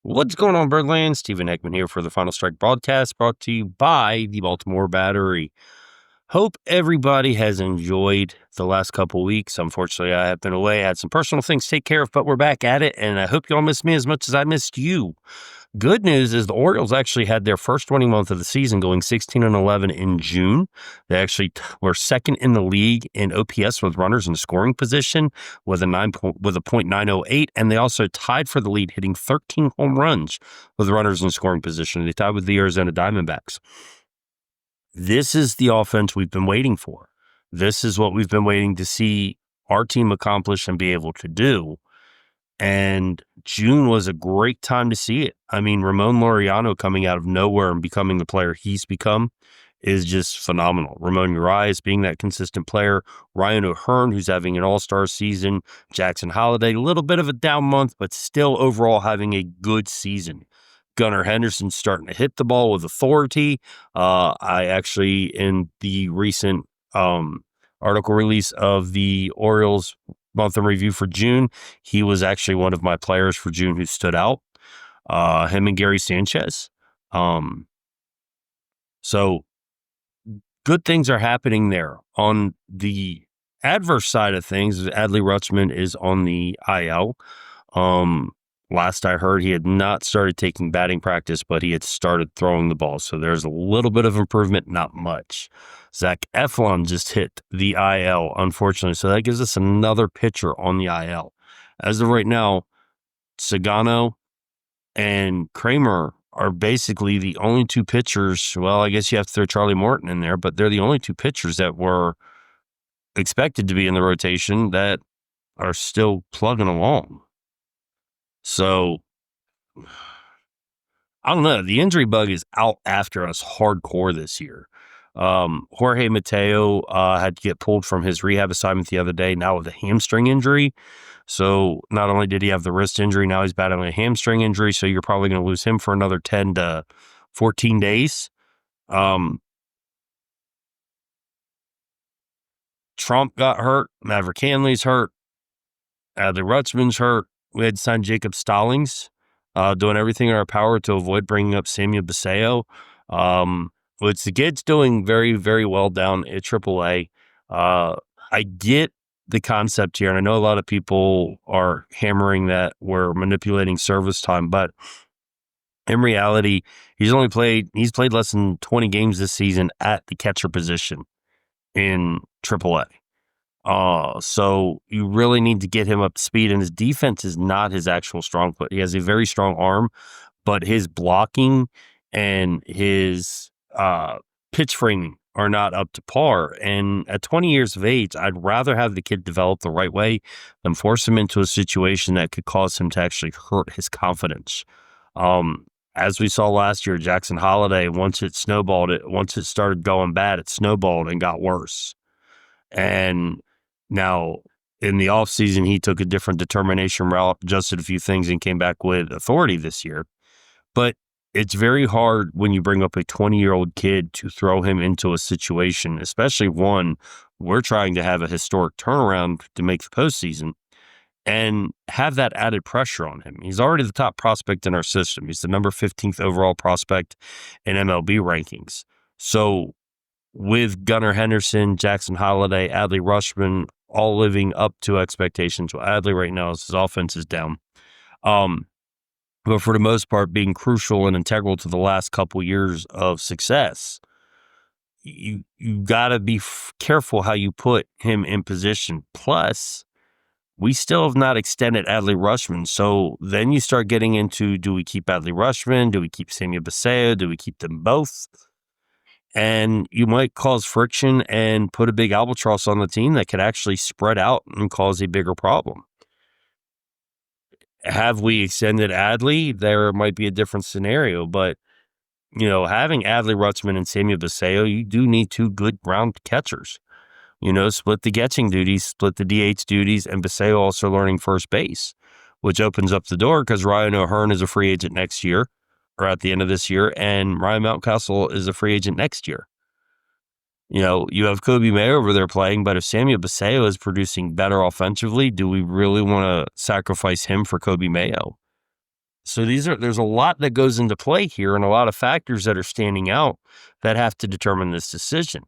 What's going on, Birdland? Stephen Heckman here for the Final Strike broadcast, brought to you by the Baltimore Battery. Hope everybody has enjoyed the last couple weeks. Unfortunately, I have been away, had some personal things to take care of, but we're back at it, and I hope y'all missed me as much as I missed you. Good news is the Orioles actually had their first winning month of the season, going 16-11 in June. They actually were second in the league in OPS with runners in scoring position with a .908, and they also tied for the lead, hitting 13 home runs with runners in scoring position. They tied with the Arizona Diamondbacks. This is the offense we've been waiting for. This is what we've been waiting to see our team accomplish and be able to do. And June was a great time to see it. I mean, Ramon Laureano coming out of nowhere and becoming the player he's become is just phenomenal. Ramon Urias being that consistent player. Ryan O'Hearn, who's having an all-star season. Jackson Holliday, a little bit of a down month, but still overall having a good season. Gunnar Henderson starting to hit the ball with authority. I actually, in the recent article release of the Orioles month in review for June, he was actually one of my players for June who stood out. Him and Gary Sanchez. So good things are happening there. On the adverse side of things, Adley Rutschman is on the IL. Last I heard, he had not started taking batting practice, but he had started throwing the ball. So there's a little bit of improvement, not much. Zach Eflin just hit the IL, unfortunately. So that gives us another pitcher on the IL. As of right now, Sagano and Kramer are basically the only two pitchers. Well, I guess you have to throw Charlie Morton in there, but they're the only two pitchers that were expected to be in the rotation that are still plugging along. So, I don't know. The injury bug is out after us hardcore this year. Jorge Mateo had to get pulled from his rehab assignment the other day, now with a hamstring injury. So, not only did he have the wrist injury, now he's battling a hamstring injury. So, you're probably going to lose him for another 10 to 14 days. Trump got hurt. Maverick Hanley's hurt. Adley Rutschman's hurt. We had to sign Jacob Stallings, doing everything in our power to avoid bringing up Samuel Basello. Which the kid's doing very, very well down at AAA. I get the concept here, and I know a lot of people are hammering that we're manipulating service time, but in reality, he's played less than 20 games this season at the catcher position in AAA. So you really need to get him up to speed, and his defense is not his actual strong foot. He has a very strong arm, but his blocking and his pitch framing are not up to par. And at 20 years of age, I'd rather have the kid develop the right way than force him into a situation that could cause him to actually hurt his confidence. As we saw last year, Jackson Holliday, once it started going bad, it snowballed and got worse. And now in the offseason, he took a different determination route, adjusted a few things, and came back with authority this year. But it's very hard when you bring up a 20-year-old kid to throw him into a situation, especially one we're trying to have a historic turnaround to make the postseason and have that added pressure on him. He's already the top prospect in our system. He's the number 15th overall prospect in MLB rankings. So with Gunnar Henderson, Jackson Holliday, Adley Rutschman, all living up to expectations. Well, Adley right now, his offense is down. But for the most part, being crucial and integral to the last couple years of success, you got to be careful how you put him in position. Plus, we still have not extended Adley Rutschman. So then you start getting into, do we keep Adley Rutschman? Do we keep Samuel Basello? Do we keep them both? And you might cause friction and put a big albatross on the team that could actually spread out and cause a bigger problem. Have we extended Adley? There might be a different scenario, but having Adley Rutschman and Samuel Basello, you do need two good ground catchers. Split the catching duties, split the DH duties, and Basello also learning first base, which opens up the door because Ryan O'Hearn is a free agent next year, or at the end of this year, and Ryan Mountcastle is a free agent next year. You have Kobe Mayo over there playing, but if Samuel Basello is producing better offensively, do we really want to sacrifice him for Kobe Mayo? So there's a lot that goes into play here and a lot of factors that are standing out that have to determine this decision.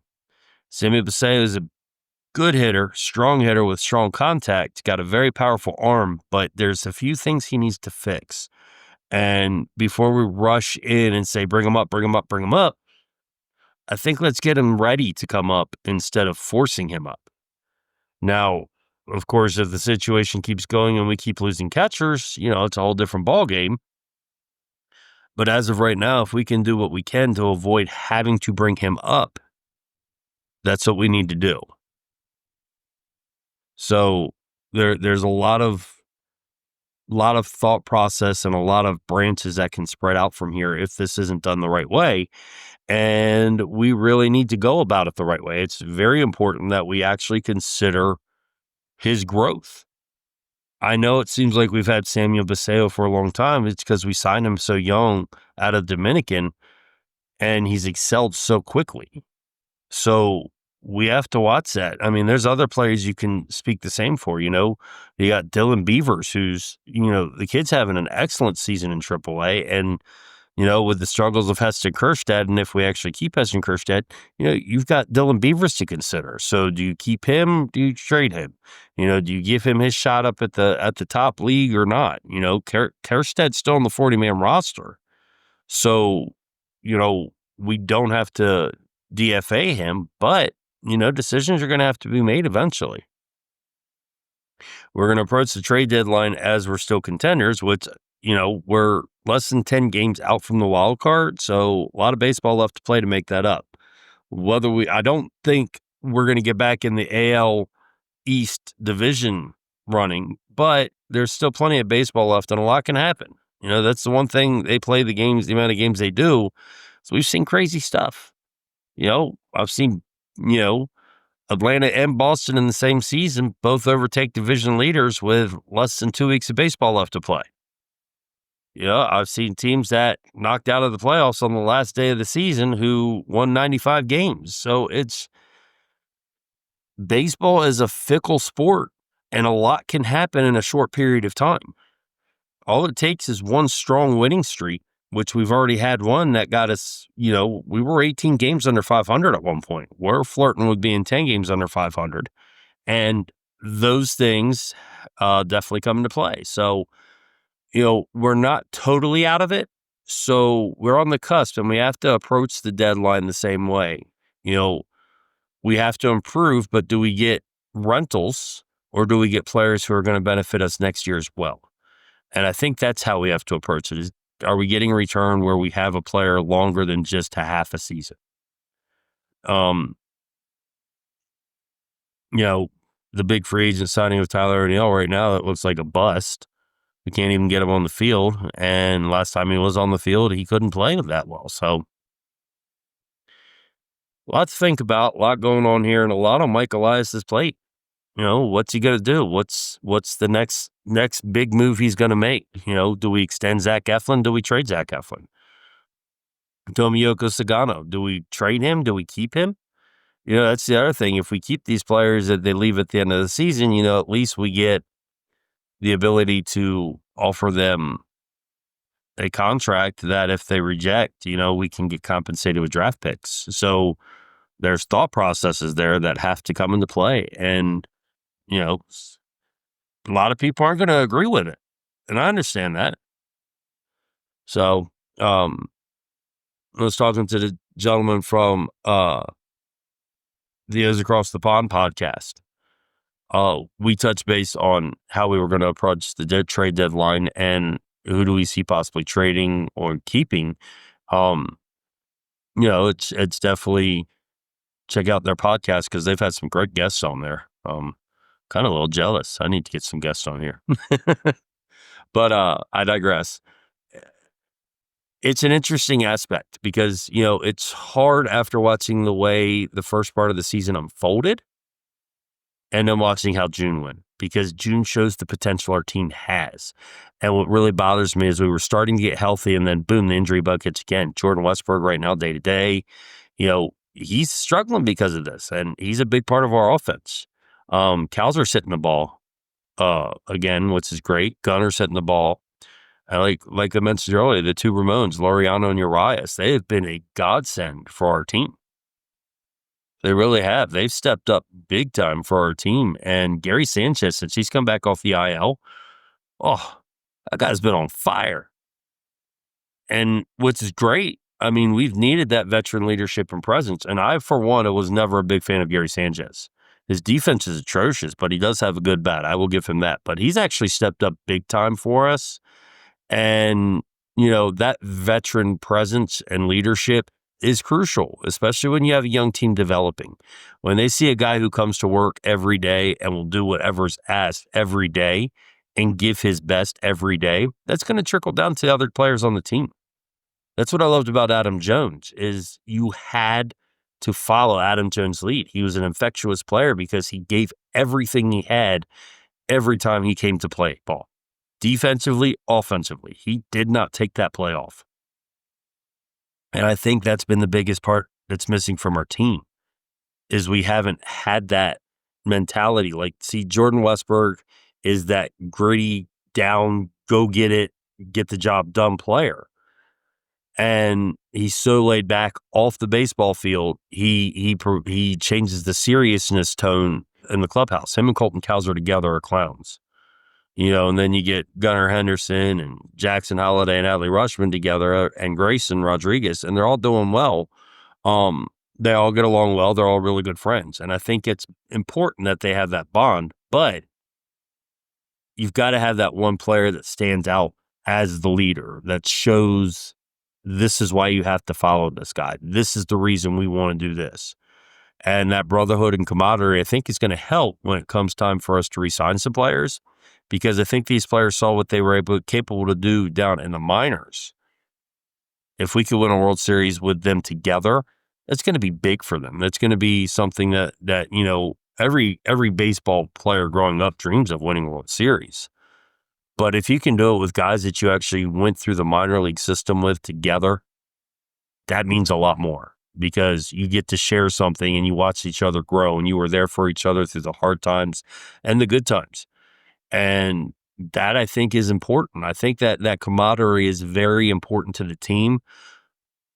Sammy Basello is a good hitter, strong hitter with strong contact, got a very powerful arm, but there's a few things he needs to fix. And before we rush in and say, bring him up, bring him up, bring him up, I think let's get him ready to come up instead of forcing him up. Now, of course, if the situation keeps going and we keep losing catchers, it's a whole different ballgame. But as of right now, if we can do what we can to avoid having to bring him up, that's what we need to do. So there's a lot of thought process and a lot of branches that can spread out from here if this isn't done the right way. And we really need to go about it the right way. It's very important that we actually consider his growth. I know it seems like we've had Samuel Basello for a long time. It's because we signed him so young out of Dominican, and he's excelled so quickly. So we have to watch that. I mean, there's other players you can speak the same for. You got Dylan Beavers, who's, the kid's having an excellent season in AAA. And, with the struggles of Heston Kjerstad, and if we actually keep Heston Kjerstad, you've got Dylan Beavers to consider. So do you keep him? Do you trade him? Do you give him his shot up at the top league or not? Kjerstad's still on the 40-man roster. So, we don't have to DFA him, but, decisions are going to have to be made eventually. We're going to approach the trade deadline as we're still contenders, which, we're less than 10 games out from the wild card. So a lot of baseball left to play to make that up. I don't think we're going to get back in the AL East division running, but there's still plenty of baseball left and a lot can happen. That's the one thing they play the amount of games they do. So we've seen crazy stuff. I've seen, Atlanta and Boston in the same season both overtake division leaders with less than 2 weeks of baseball left to play. I've seen teams that knocked out of the playoffs on the last day of the season who won 95 games. So baseball is a fickle sport and a lot can happen in a short period of time. All it takes is one strong winning streak, which we've already had one that got us, we were 18 games under 500 at one point. We're flirting with being 10 games under 500. And those things definitely come into play. So, we're not totally out of it. So we're on the cusp and we have to approach the deadline the same way. We have to improve, but do we get rentals or do we get players who are going to benefit us next year as well? And I think that's how we have to approach it. Are we getting a return where we have a player longer than just a half a season? The big free agent signing of Tyler O'Neill right now, it looks like a bust. We can't even get him on the field. And last time he was on the field, he couldn't play that well. So a lot to think about, a lot going on here, and a lot on Mike Elias's plate. What's he going to do? What's the next big move he's going to make? Do we extend Zach Eflin? Do we trade Zach Eflin? Tomiyoko Sagano, do we trade him? Do we keep him? That's the other thing. If we keep these players that they leave at the end of the season, at least we get the ability to offer them a contract that if they reject, we can get compensated with draft picks. So there's thought processes there that have to come into play. And, a lot of people aren't going to agree with it. And I understand that. So I was talking to the gentleman from the O's Across the Pond podcast. We touched base on how we were going to approach the trade deadline and who do we see possibly trading or keeping. It's definitely check out their podcast because they've had some great guests on there. Kind of a little jealous. I need to get some guests on here. But I digress. It's an interesting aspect because, it's hard after watching the way the first part of the season unfolded and then watching how June went, because June shows the potential our team has. And what really bothers me is we were starting to get healthy and then boom, the injury bug hits again. Jordan Westberg right now, day to day, he's struggling because of this, and he's a big part of our offense. Calzer's hitting the ball again, which is great. Gunner's hitting the ball. And like I mentioned earlier, the two Ramones, Laureano and Urias, they have been a godsend for our team. They really have. They've stepped up big time for our team. And Gary Sanchez, since he's come back off the IL, oh, that guy's been on fire. And which is great. I mean, we've needed that veteran leadership and presence. And I, for one, was never a big fan of Gary Sanchez. His defense is atrocious, but he does have a good bat. I will give him that. But he's actually stepped up big time for us. And, that veteran presence and leadership is crucial, especially when you have a young team developing. When they see a guy who comes to work every day and will do whatever's asked every day and give his best every day, that's going to trickle down to other players on the team. That's what I loved about Adam Jones, is you had to follow Adam Jones' lead. He was an infectious player because he gave everything he had every time he came to play ball. Defensively, offensively, he did not take that play off. And I think that's been the biggest part that's missing from our team, is we haven't had that mentality. Like, see, Jordan Westberg is that gritty, down, go get it, get the job done player. And he's so laid back off the baseball field. He changes the seriousness tone in the clubhouse. Him and Colton Cowser together are clowns. And then you get Gunnar Henderson and Jackson Holliday and Adley Rutschman together and Grayson Rodriguez, and they're all doing well. They all get along well. They're all really good friends. And I think it's important that they have that bond, but you've got to have that one player that stands out as the leader, that shows this is why you have to follow this guy. This is the reason we want to do this. And that brotherhood and camaraderie, I think, is going to help when it comes time for us to re-sign some players, because I think these players saw what they were capable to do down in the minors. If we could win a World Series with them together, that's going to be big for them. That's going to be something that every baseball player growing up dreams of, winning a World Series. But if you can do it with guys that you actually went through the minor league system with together, that means a lot more, because you get to share something and you watch each other grow, and you were there for each other through the hard times and the good times. And that, I think, is important. I think that camaraderie is very important to the team.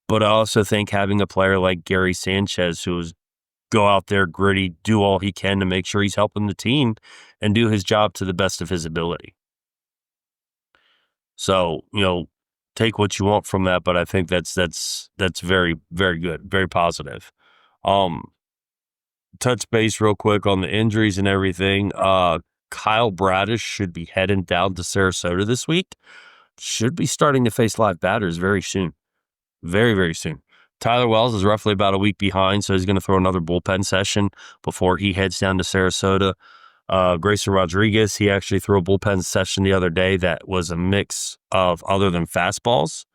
But I also think having a player like Gary Sanchez, who's go out there gritty, do all he can to make sure he's helping the team and do his job to the best of his ability. So, take what you want from that, but I think that's very, very good, very positive. Touch base real quick on the injuries and everything. Kyle Bradish should be heading down to Sarasota this week. Should be starting to face live batters very soon. Very, very soon. Tyler Wells is roughly about a week behind, so he's going to throw another bullpen session before he heads down to Sarasota. Grayson Rodriguez, he actually threw a bullpen session the other day that was a mix of other than fastballs.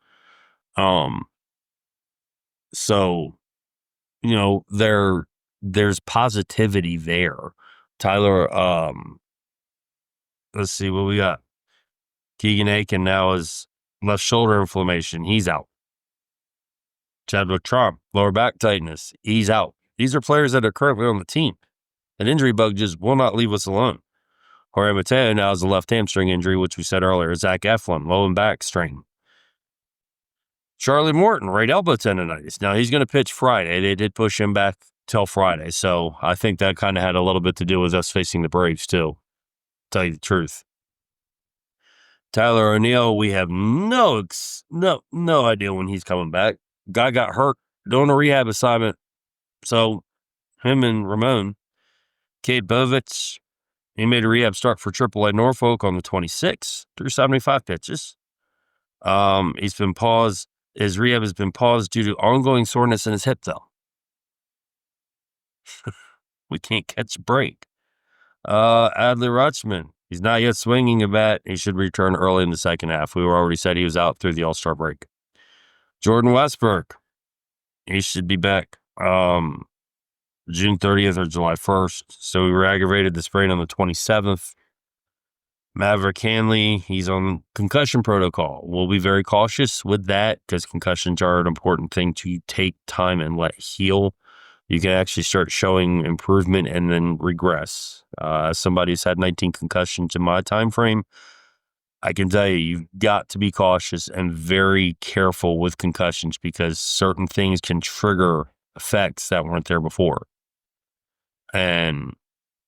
So, there's positivity there. Tyler, let's see what we got. Keegan Aiken now is left shoulder inflammation. He's out. Chadwick Trump, lower back tightness. He's out. These are players that are currently on the team. An injury bug just will not leave us alone. Jorge Mateo now has a left hamstring injury, which we said earlier. Zach Eflin, low and back strain. Charlie Morton, right elbow tendonitis. Now, he's going to pitch Friday. They did push him back till Friday, so I think that kind of had a little bit to do with us facing the Braves, too, to tell you the truth. Tyler O'Neill, we have no idea when he's coming back. Guy got hurt doing a rehab assignment, so him and Ramon. Cade Bovich, he made a rehab start for AAA Norfolk on the 26th, threw 75 pitches. He's been paused. His rehab has been paused due to ongoing soreness in his hip, though. We can't catch a break. Adley Rutschman, he's not yet swinging a bat. He should return early in the second half. We already said he was out through the All-Star break. Jordan Westberg, he should be back June 30th or July 1st. So we aggravated the sprain on the 27th. Maverick Hanley, he's on concussion protocol. We'll be very cautious with that because concussions are an important thing to take time and let heal. You can actually start showing improvement and then regress. Somebody who's had 19 concussions in my time frame, I can tell you, you've got to be cautious and very careful with concussions because certain things can trigger effects that weren't there before. And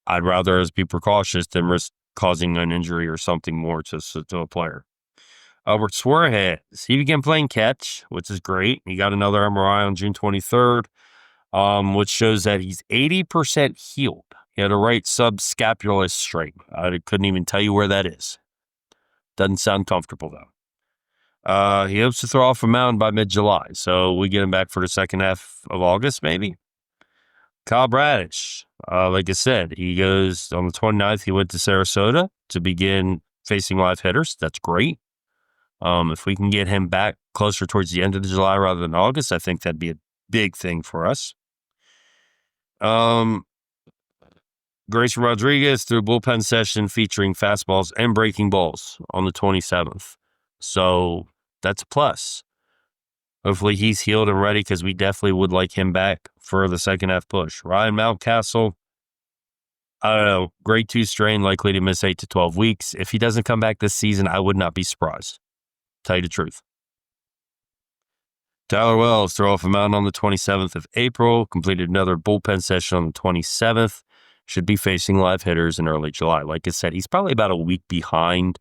I'd rather us be precautious than risk causing an injury or something more to a player. Albert Suarez, he began playing catch, which is great. He got another MRI on June 23rd, which shows that he's 80% healed. He had a right subscapular strain. I couldn't even tell you where that is. Doesn't sound comfortable, though. He hopes to throw off a mound by mid-July, so we get him back for the second half of August, maybe. Kyle Bradish, like I said, he goes on the 29th. He went to Sarasota to begin facing live hitters. That's great. If we can get him back closer towards the end of July rather than August, I think that'd be a big thing for us. Grayson Rodriguez threw a bullpen session featuring fastballs and breaking balls on the 27th. So that's a plus. Hopefully he's healed and ready because we definitely would like him back for the second half push. Ryan Mountcastle, I don't know, grade 2 strain, likely to miss 8 to 12 weeks. If he doesn't come back this season, I would not be surprised. Tell you the truth. Tyler Wells threw off a mound on the 27th of April, completed another bullpen session on the 27th. Should be facing live hitters in early July. Like I said, he's probably about a week behind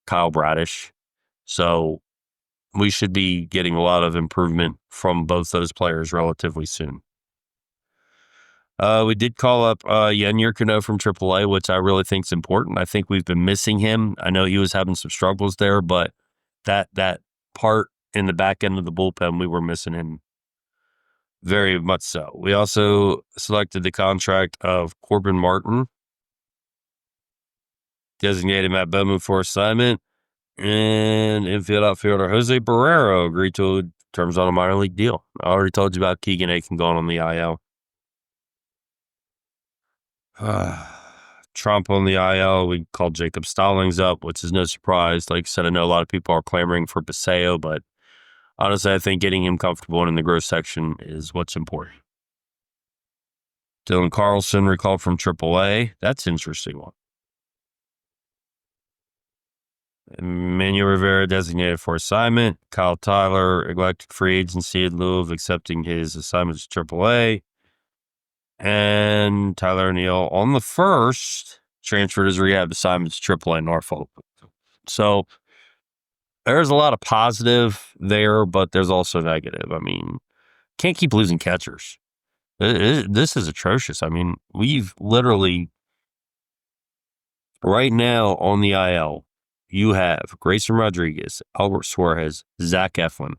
Kyle Bradish. So we should be getting a lot of improvement from both those players relatively soon. We did call up Yennier Cano from AAA, which I really think is important. I think we've been missing him. I know he was having some struggles there, but that part in the back end of the bullpen, we were missing him very much so. We also selected the contract of Corbin Martin, designated Matt Bowman for assignment, and infield outfielder Jose Barrero agreed to terms on a minor league deal. I already told you about Keegan Aiken going on the IL. Trump on the IL. We called Jacob Stallings up, which is no surprise. Like I said, I know a lot of people are clamoring for Basello, but honestly, I think getting him comfortable in the growth section is what's important. Dylan Carlson recalled from AAA. That's an interesting one. Manuel Rivera designated for assignment. Kyle Tyler elected free agency in lieu of accepting his assignment to AAA. And Tyler O'Neill on the 1st transferred his rehab assignment to AAA Norfolk. So there's a lot of positive there, but there's also negative. I mean, can't keep losing catchers. This is atrocious. I mean, we've literally, right now on the IL, you have Grayson Rodriguez, Albert Suarez, Zach Eflin.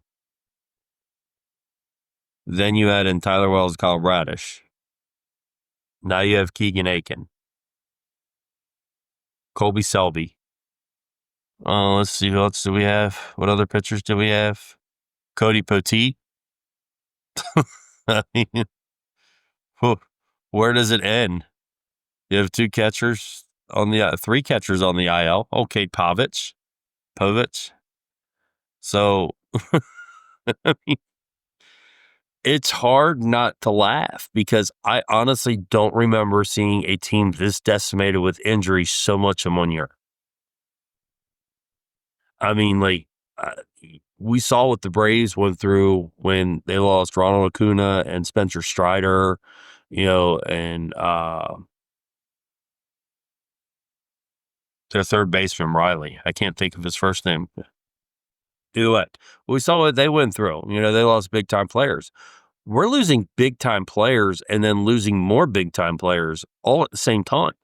Then you add in Tyler Wells, Kyle Bradish. Now you have Keegan Aiken, Colby Selby. Let's see, who else do we have? What other pitchers do we have? Cody Poteet. I mean, where does it end? You have 2 catchers on the 3 catchers on the IL. Okay, Povich. So I mean, it's hard not to laugh because I honestly don't remember seeing a team this decimated with injuries so much in 1 year. I mean, like, we saw what the Braves went through when they lost Ronald Acuna and Spencer Strider, and their third baseman, Riley. I can't think of his first name. Either way, we saw what they went through. They lost big-time players. We're losing big-time players and then losing more big-time players all at the same time.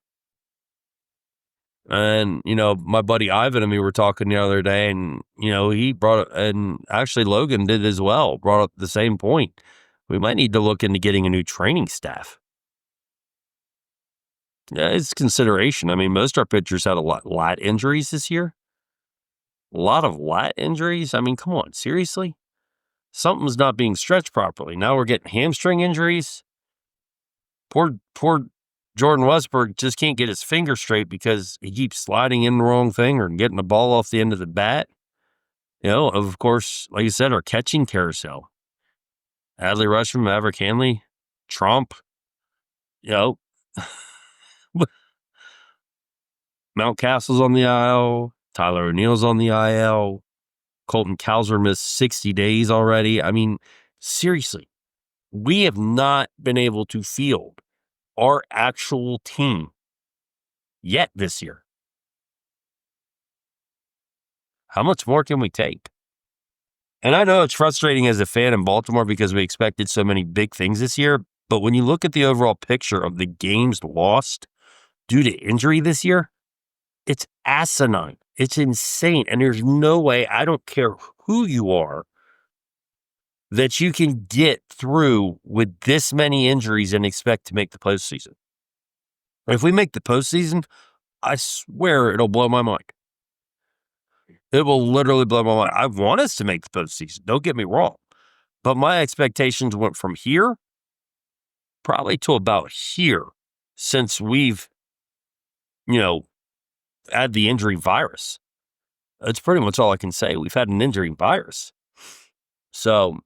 And, my buddy Ivan and me were talking the other day, and, he brought – and actually Logan did as well, brought up the same point. We might need to look into getting a new training staff. Yeah, it's consideration. I mean, most of our pitchers had a lot lat injuries this year. A lot of lat injuries? I mean, come on, seriously? Something's not being stretched properly. Now we're getting hamstring injuries. Poor Jordan Westberg just can't get his finger straight because he keeps sliding in the wrong thing or getting the ball off the end of the bat. Of course, like you said, our catching carousel. Adley, Rutschman, Maverick Hanley, Trump. Mountcastle's on the IL. Tyler O'Neill's on the IL. Colton Cowser missed 60 days already. I mean, seriously, we have not been able to field our actual team yet this year. How much more can we take? And I know it's frustrating as a fan in Baltimore because we expected so many big things this year, but when you look at the overall picture of the games lost due to injury this year, it's asinine. It's insane. And there's no way, I don't care who you are, that you can get through with this many injuries and expect to make the postseason. If we make the postseason, I swear it'll blow my mind. It will literally blow my mind. I want us to make the postseason. Don't get me wrong. But my expectations went from here probably to about here since we've, had the injury virus. That's pretty much all I can say. We've had an injury virus. So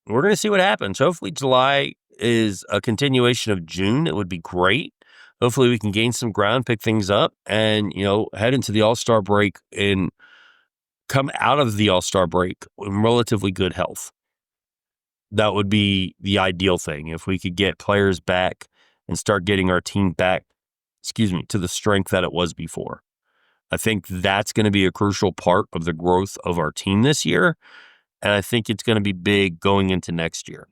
we're going to see what happens. Hopefully July is a continuation of June. It would be great. Hopefully we can gain some ground, pick things up, and, head into the All-Star break and come out of the All-Star break in relatively good health. That would be the ideal thing. If we could get players back and start getting our team back, to the strength that it was before. I think that's going to be a crucial part of the growth of our team this year. And I think it's going to be big going into next year.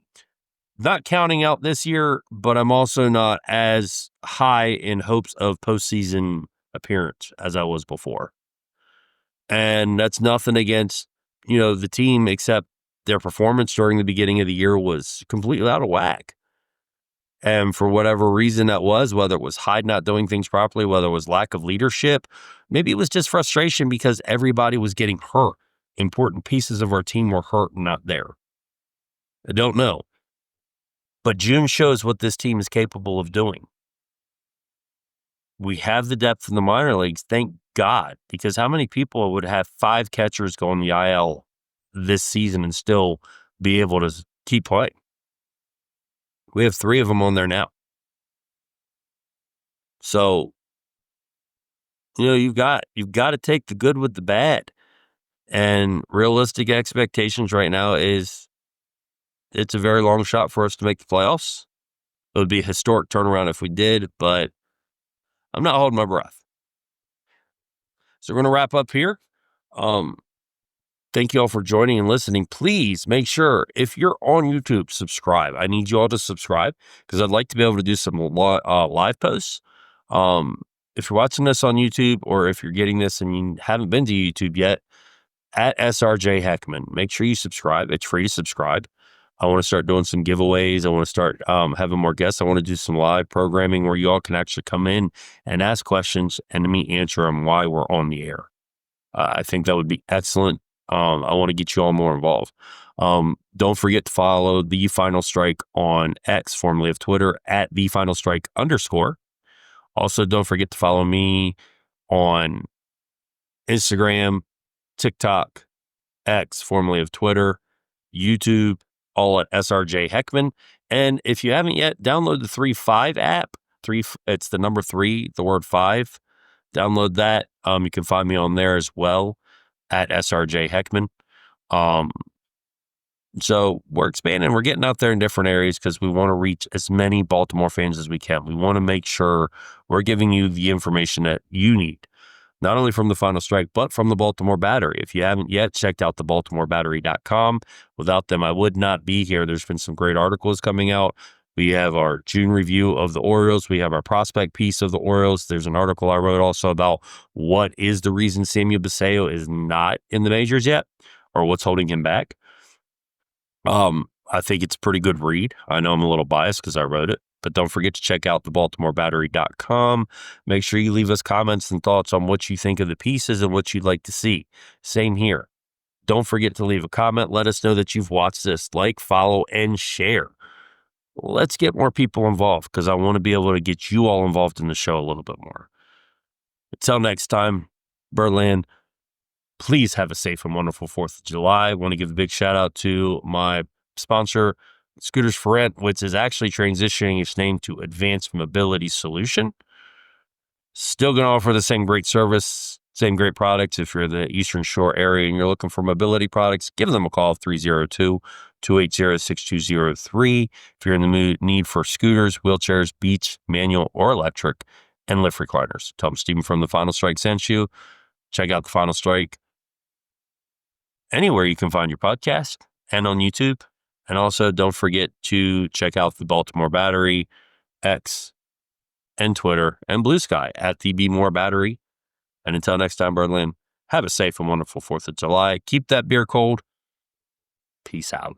Not counting out this year, but I'm also not as high in hopes of postseason appearance as I was before. And that's nothing against, the team, except their performance during the beginning of the year was completely out of whack. And for whatever reason that was, whether it was Hyde not doing things properly, whether it was lack of leadership, maybe it was just frustration because everybody was getting hurt. Important pieces of our team were hurt and not there. I don't know. But June shows what this team is capable of doing. We have the depth in the minor leagues, thank God, because how many people would have 5 catchers go on the IL this season and still be able to keep playing? We have 3 of them on there now. So, you've got to take the good with the bad. And realistic expectations right now is it's a very long shot for us to make the playoffs. It would be a historic turnaround if we did, but I'm not holding my breath. So we're going to wrap up here. Thank you all for joining and listening. Please make sure, if you're on YouTube, subscribe. I need you all to subscribe because I'd like to be able to do some live posts. If you're watching this on YouTube or if you're getting this and you haven't been to YouTube yet, at SRJ Heckman, make sure you subscribe. It's free to subscribe. I want to start doing some giveaways. I want to start having more guests. I want to do some live programming where you all can actually come in and ask questions and me answer them while we're on the air. I think that would be excellent. I want to get you all more involved. Don't forget to follow The Final Strike on X, formerly of Twitter, at The Final Strike _. Also, don't forget to follow me on Instagram, TikTok, X, formerly of Twitter, YouTube, all at SRJ Heckman. And if you haven't yet, download the 3-5 app. It's the number 3, the word 5. Download that. You can find me on there as well at SRJ Heckman. So we're expanding. We're getting out there in different areas because we want to reach as many Baltimore fans as we can. We want to make sure we're giving you the information that you need, not only from the Final Strike, but from the Baltimore Battery. If you haven't yet checked out the BaltimoreBattery.com, without them, I would not be here. There's been some great articles coming out. We have our June review of the Orioles. We have our prospect piece of the Orioles. There's an article I wrote also about what is the reason Samuel Basello is not in the majors yet or what's holding him back. I think it's a pretty good read. I know I'm a little biased because I wrote it, but don't forget to check out the BaltimoreBattery.com. Make sure you leave us comments and thoughts on what you think of the pieces and what you'd like to see. Same here. Don't forget to leave a comment. Let us know that you've watched this. Like, follow, and share. Let's get more people involved because I want to be able to get you all involved in the show a little bit more. Until next time, Birdland, please have a safe and wonderful 4th of July. I want to give a big shout out to my sponsor, Scooters for Rent, which is actually transitioning its name to Advanced Mobility Solution. Still going to offer the same great service Same great products. If you're in the Eastern Shore area and you're looking for mobility products, give them a call, 302-280-6203. If you're in the need for scooters, wheelchairs, beach, manual, or electric, and lift recliners, tell them Stephen from The Final Strike sent you. Check out The Final Strike anywhere you can find your podcast and on YouTube. And also don't forget to check out the Baltimore Battery, X, and Twitter, and Blue Sky at the Be More Battery. And until next time, Berlin, have a safe and wonderful 4th of July. Keep that beer cold. Peace out.